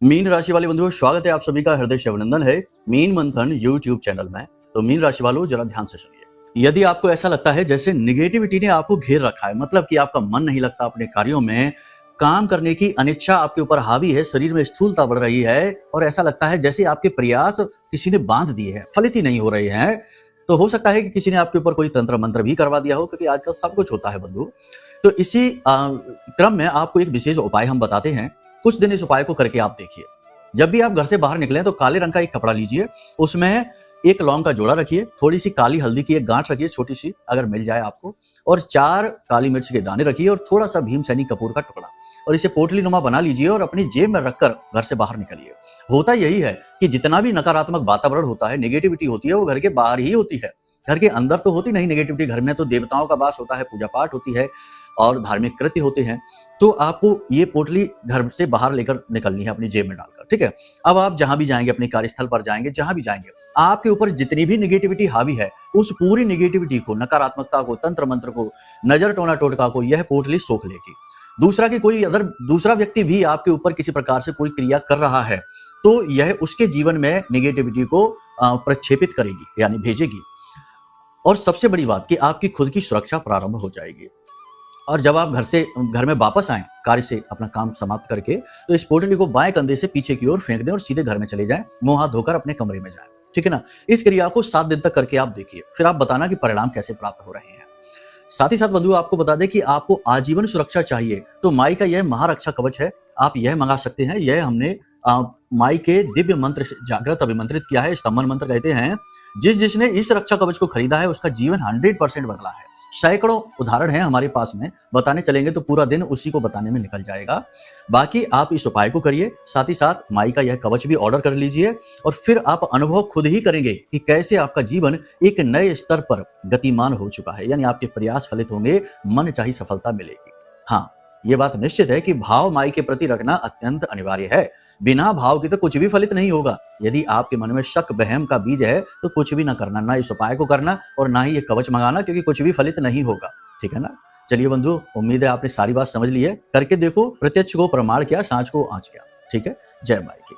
Mean राशि वाले बंधुओं, स्वागत है आप सभी का, हृदय से अभिनंदन है मीन मंथन यूट्यूब चैनल में। तो मीन राशि वालों, जरा ध्यान से सुनिए। यदि आपको ऐसा लगता है जैसे निगेटिविटी ने आपको घेर रखा है, मतलब कि आपका मन नहीं लगता अपने कार्यों में, काम करने की अनिच्छा आपके ऊपर हावी है, शरीर में स्थूलता बढ़ रही है और ऐसा लगता है जैसे आपके प्रयास किसी ने बांध दिए हैं, फलित ही नहीं हो रहे हैं, तो हो सकता है कि किसी ने आपके ऊपर कोई तंत्र मंत्र भी करवा दिया हो, क्योंकि आजकल सब कुछ होता है बंधु। तो इसी क्रम में आपको एक विशेष उपाय हम बताते हैं। कुछ दिन इस उपाय को करके आप देखिए। जब भी आप घर से बाहर निकलें तो काले रंग का एक कपड़ा लीजिए, उसमें एक लौंग का जोड़ा रखिए, थोड़ी सी काली हल्दी की एक गांठ रखिए, छोटी सी अगर मिल जाए आपको, और 4 काली मिर्च के दाने रखिए और थोड़ा सा भीम सैनी कपूर का टुकड़ा, और इसे पोटली नुमा बना लीजिए और अपनी जेब में रखकर घर से बाहर निकलिए। होता यही है कि जितना भी नकारात्मक वातावरण होता है, नेगेटिविटी होती है, वो घर के बाहर ही होती है। घर के अंदर तो होती नहीं नेगेटिविटी। घर में तो देवताओं का वास होता है, पूजा पाठ होती है और धार्मिक कृत्य होते हैं। तो आपको ये पोटली घर से बाहर लेकर निकलनी है अपनी जेब में डालकर, ठीक है। अब आप जहां भी जाएंगे, अपने कार्यस्थल पर जाएंगे, जहां भी जाएंगे, आपके ऊपर जितनी भी निगेटिविटी हावी है, उस पूरी निगेटिविटी को, नकारात्मकता को, तंत्र मंत्र को, नजर टोना टोटका को यह पोटली सोख लेगी। दूसरा कि कोई अगर दूसरा व्यक्ति भी आपके ऊपर किसी प्रकार से कोई क्रिया कर रहा है, तो यह उसके जीवन में निगेटिविटी को प्रक्षेपित करेगी, यानी भेजेगी। और सबसे बड़ी बात कि आपकी खुद की सुरक्षा प्रारंभ हो जाएगी। और जब आप घर में वापस आएं, कार्य से अपना काम समाप्त करके, तो इस पोटली को बाएं कंधे से पीछे की ओर फेंक दें और सीधे घर में चले जाएं, मुंह हाथ धोकर अपने कमरे में जाएं, ठीक है ना। इस क्रिया को 7 दिन तक करके आप देखिए, फिर आप बताना कि परिणाम कैसे प्राप्त हो रहे हैं। साथ ही साथ बंधु, आपको बता दें कि आपको आजीवन सुरक्षा चाहिए तो माई का यह महारक्षा कवच है, आप यह मंगा सकते हैं। यह हमने माई के दिव्य मंत्र से जागृत अभिमंत्रित किया है, स्तंभन मंत्र कहते हैं। जिसने इस रक्षा कवच को खरीदा है, उसका जीवन 100% बदला है। सैकड़ों उदाहरण हैं हमारे पास में, बताने चलेंगे तो पूरा दिन उसी को बताने में निकल जाएगा। बाकी आप इस उपाय को करिए, साथ ही साथ माई का यह कवच भी ऑर्डर कर लीजिए और फिर आप अनुभव खुद ही करेंगे कि कैसे आपका जीवन एक नए स्तर पर गतिमान हो चुका है, यानी आपके प्रयास फलित होंगे, मन चाही सफलता मिलेगी। हाँ, ये बात निश्चित है कि भाव माई के प्रति रखना अत्यंत अनिवार्य है। बिना भाव के तो कुछ भी फलित नहीं होगा। यदि आपके मन में शक बहम का बीज है तो कुछ भी ना करना, ना इस उपाय को करना और ना ही ये कवच मंगाना, क्योंकि कुछ भी फलित नहीं होगा, ठीक है ना। चलिए बंधु, उम्मीद है आपने सारी बात समझ ली है। करके देखो, प्रत्यक्ष को प्रमाण क्या, सांझ को आंच क्या, ठीक है। जय माई की।